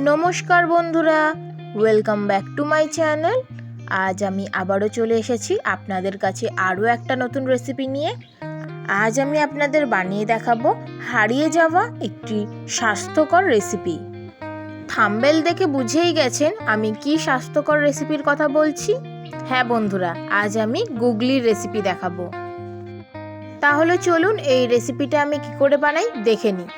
নমস্কার বন্ধুরা, welcome back to my channel. আজ আমি আবারও চলে এসেছি আপনাদের কাছে আরও একটা নতুন রেসিপি নিয়ে। আজ আমি আপনাদের বানিয়ে দেখাবো হারিয়ে যাওয়া একটি স্বাস্থ্যকর রেসিপি। থাম্বনেল দেখে বুঝেই গেছেন আমি কি স্বাস্থ্যকর রেসিপির কথা বলছি। হ্যাঁ বন্ধুরা, আজ আমি গুগলির রেসিপি দেখাবো। তাহলে চলুন এই রেসিপিটা আমি কি করে বানাই দেখে নিই।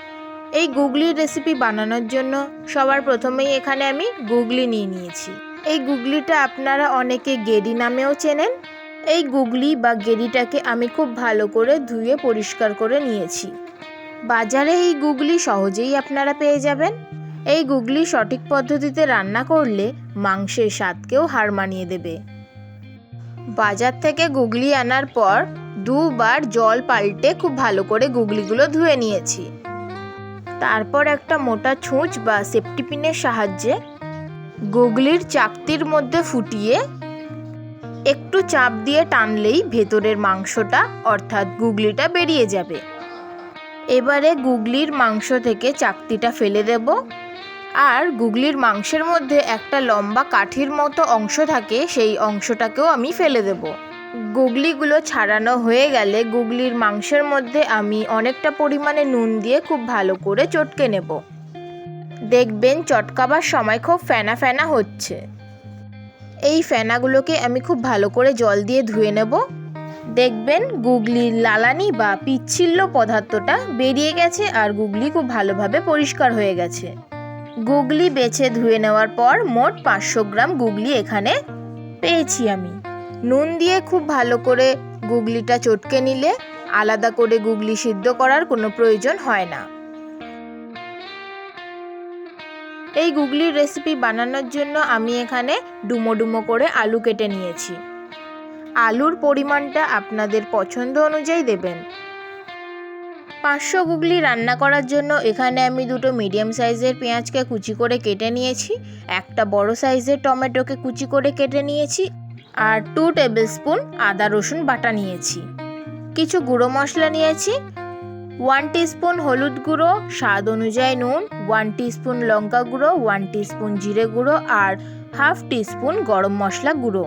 এই গুগলির রেসিপি বানানোর জন্য সবার প্রথমেই এখানে আমি গুগলি নিয়ে নিয়েছি। এই গুগলিটা আপনারা অনেকে গেরি নামেও চেনেন। এই গুগলি বা গেরিটাকে আমি খুব ভালো করে ধুয়ে পরিষ্কার করে নিয়েছি। বাজারে এই গুগলি সহজেই আপনারা পেয়ে যাবেন। এই গুগলি সঠিক পদ্ধতিতে রান্না করলে মাংসের স্বাদকেও হার মানিয়ে দেবে। বাজার থেকে গুগলি আনার পর দুবার জল পাল্টে খুব ভালো করে গুগলিগুলো ধুয়ে নিয়েছি। তারপর একটা মোটা ছুঁচ বা সেফটি পিনের সাহায্যে গুগলির চাকতির মধ্যে ফুটিয়ে একটু চাপ দিয়ে টানলেই ভেতরের মাংসটা অর্থাৎ গুগলিটা বেরিয়ে যাবে। এবারে গুগলির মাংস থেকে চাকতিটা ফেলে দেব। আর গুগলির মাংসের মধ্যে একটা লম্বা কাঠির মতো অংশ থাকে, সেই অংশটাকেও আমি ফেলে দেব। গুগলিগুলো ছাড়ানো হয়ে গেলে গুগলির মাংসের মধ্যে আমি অনেকটা পরিমাণে নুন দিয়ে খুব ভালো করে চটকে নেব। দেখবেন চটকাবার সময় খুব ফেনা ফেনা হচ্ছে। এই ফেনাগুলোকে আমি খুব ভালো করে জল দিয়ে ধুয়ে নেব। দেখবেন গুগলির লালানি বা পিচ্ছিল্য পদার্থটা বেরিয়ে গেছে আর গুগলি খুব ভালোভাবে পরিষ্কার হয়ে গেছে। গুগলি বেছে ধুয়ে নেওয়ার পর মোট 500 গ্রাম গুগলি এখানে পেয়েছি আমি। নুন দিয়ে খুব ভালো করে গুগলিটা চটকে নিলে আলাদা করে গুগলি সিদ্ধ করার কোনো প্রয়োজন হয় না। এই গুগলির রেসিপি বানানোর জন্য আমি এখানে ডুমো ডুমো করে আলু কেটে নিয়েছি। আলুর পরিমাণটা আপনাদের পছন্দ অনুযায়ী দেবেন। 500 গুগলি রান্না করার জন্য এখানে আমি দুটো মিডিয়াম সাইজের পেঁয়াজকে কুচি করে কেটে নিয়েছি, একটা বড় সাইজের টমেটোকে কুচি করে কেটে নিয়েছি আর 2 টেবিল স্পুন আদা রসুন বাটা নিয়েছি। কিছু গুঁড়ো মশলা নিয়েছি, 1 টিস্পুন হলুদ গুঁড়ো, স্বাদ অনুযায়ী নুন, 1 টিস্পুন লঙ্কা গুঁড়ো, 1 টিস্পুন জিরে গুঁড়ো আর হাফ টিস্পুন গরম মশলা গুঁড়ো।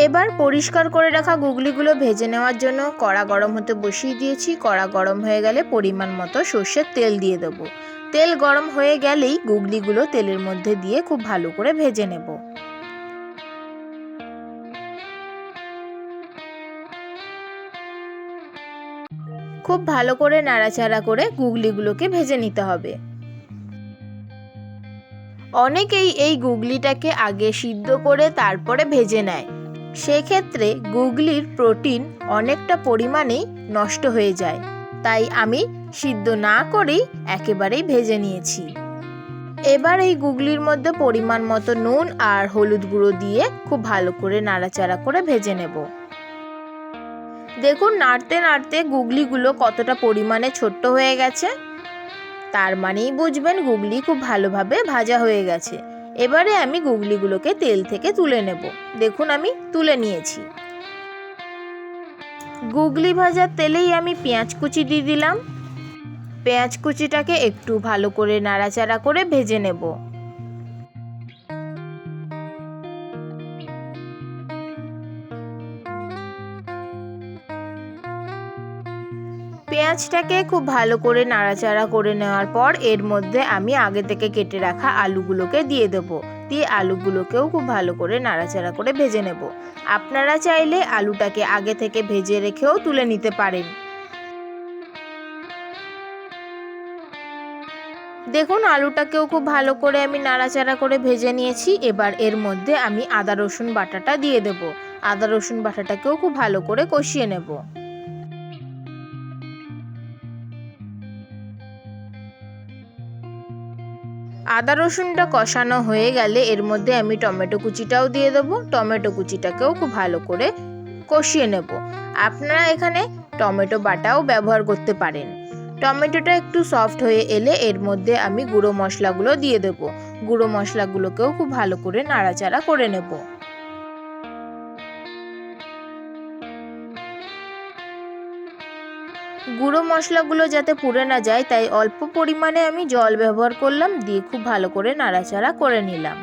এবার পরিষ্কার করে রাখা গুগলিগুলো ভেজে নেওয়ার জন্য কড়া গরম হতে বসিয়ে দিয়েছি। কড়া গরম হয়ে গেলে পরিমাণ মতো সর্ষের তেল দিয়ে দেবো। তেল গরম হয়ে গেলেই গুগলিগুলো তেলের মধ্যে দিয়ে খুব ভালো করে ভেজে নেব। খুব ভালো করে নাড়াচাড়া করে গুগলিগুলোকে ভেজে নিতে হবে। অনেকেই এই গুগলিটাকে আগে সিদ্ধ করে তারপরে ভেজে নেয়, সেক্ষেত্রে গুগলির প্রোটিন অনেকটা পরিমাণেই নষ্ট হয়ে যায়। তাই আমি সিদ্ধ না করেই একেবারেই ভেজে নিয়েছি। এবার এই গুগলির মধ্যে পরিমাণ মতো নুন আর হলুদ গুঁড়ো দিয়ে খুব ভালো করে নাড়াচাড়া করে ভেজে নেব। দেখুন নাড়তে নাড়তে গুগলিগুলো কতটা পরিমাণে ছোট্ট হয়ে গেছে, তার মানেই বুঝবেন গুগলি খুব ভালোভাবে ভাজা হয়ে গেছে। এবারে আমি গুগলিগুলোকে তেল থেকে তুলে নেব। দেখুন আমি তুলে নিয়েছি। গুগলি ভাজার তেলেই আমি পেঁয়াজ কুচি দিয়ে দিলাম। পেঁয়াজ কুচিটাকে একটু ভালো করে নাড়াচাড়া করে ভেজে নেব। পেঁয়াজটাকে খুব ভালো করে নাড়াচাড়া করে নেওয়ার পর এর মধ্যে আমি আগে থেকে কেটে রাখা আলুগুলোকে দিয়ে দেবো। দিয়ে আলুগুলোকেও খুব ভালো করে নাড়াচাড়া করে ভেজে নেব। আপনারা চাইলে আলুটাকে আগে থেকে ভেজে রেখেও তুলে নিতে পারেন। দেখুন আলুটাকেও খুব ভালো করে আমি নাড়াচাড়া করে ভেজে নিয়েছি। এবার এর মধ্যে আমি আদা রসুন বাটাটা দিয়ে দেব। আদা রসুন বাটাটাকেও খুব ভালো করে কষিয়ে নেব। আদা রসুনটা কষানো হয়ে গেলে এর মধ্যে আমি টমেটো কুচিটাও দিয়ে দেবো। টমেটো কুচিটাকেও খুব ভালো করে কষিয়ে নেব। আপনারা এখানে টমেটো বাটাও ব্যবহার করতে পারেন। টমেটোটা একটু সফট হয়ে এলে এর মধ্যে আমি গুঁড়ো মশলাগুলো দিয়ে দেবো। গুঁড়ো মশলাগুলোকেও খুব ভালো করে নাড়াচাড়া করে নেব। গুঁড়ো মশলাগুলো যাতে পুড়ে না যায় তাই অল্প পরিমাণে আমি জল ব্যবহার করলাম, দিয়ে খুব ভালো করে নাড়াচাড়া করে নিলাম।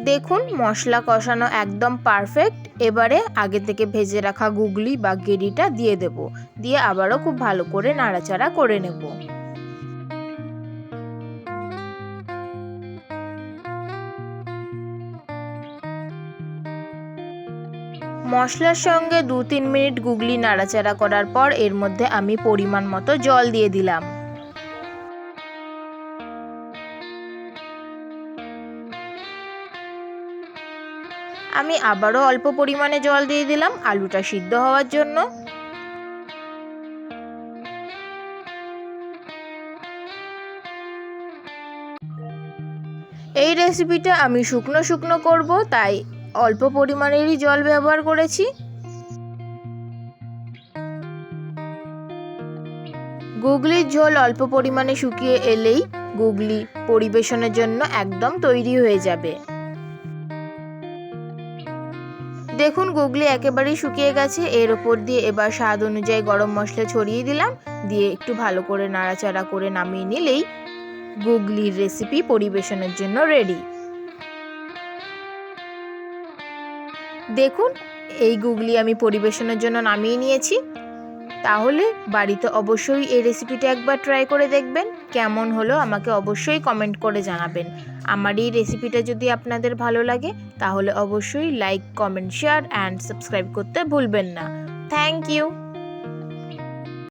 দেখুন মশলা কষানো একদম পারফেক্ট। এবারে আগে থেকে ভেজে রাখা গুগলি বা গেরিটা দিয়ে দেব, দিয়ে আবারও খুব ভালো করে নাড়াচাড়া করে নেব। মশলার সঙ্গে 2-3 মিনিট গুগলি নাড়াচাড়া করার পর এর মধ্যে আমি পরিমাণ মতো জল দিয়ে দিলাম। আমি আবারও অল্প পরিমাণে জল দিয়ে দিলাম আলুটা সিদ্ধ হওয়ার জন্য। এই রেসিপিটা আমি শুকনো শুকনো করব, তাই অল্প পরিমাণেরই জল ব্যবহার করেছি। গুগলির ঝোল অল্প পরিমাণে শুকিয়ে এলেই গুগলি পরিবেশনের জন্য একদম তৈরি হয়ে যাবে। দেখুন গুগলি একেবারেই শুকিয়ে গেছে। এর ওপর দিয়ে এবার স্বাদ অনুযায়ী গরম মশলা ছড়িয়ে দিলাম, দিয়ে একটু ভালো করে নাড়াচাড়া করে নামিয়ে নিলেই গুগলির রেসিপি পরিবেশনের জন্য রেডি। দেখুন এই গুগলি আমি পরিবেশনের জন্য নামিয়ে নিয়েছি। তাহলে বাড়িতে অবশ্যই এই রেসিপিটা একবার ট্রাই করে দেখবেন। কেমন হলো আমাকে অবশ্যই কমেন্ট করে জানাবেন। আমার এই রেসিপিটা যদি আপনাদের ভালো লাগে তাহলে অবশ্যই like, comment, share and subscribe করতে ভুলবেন না। Thank you.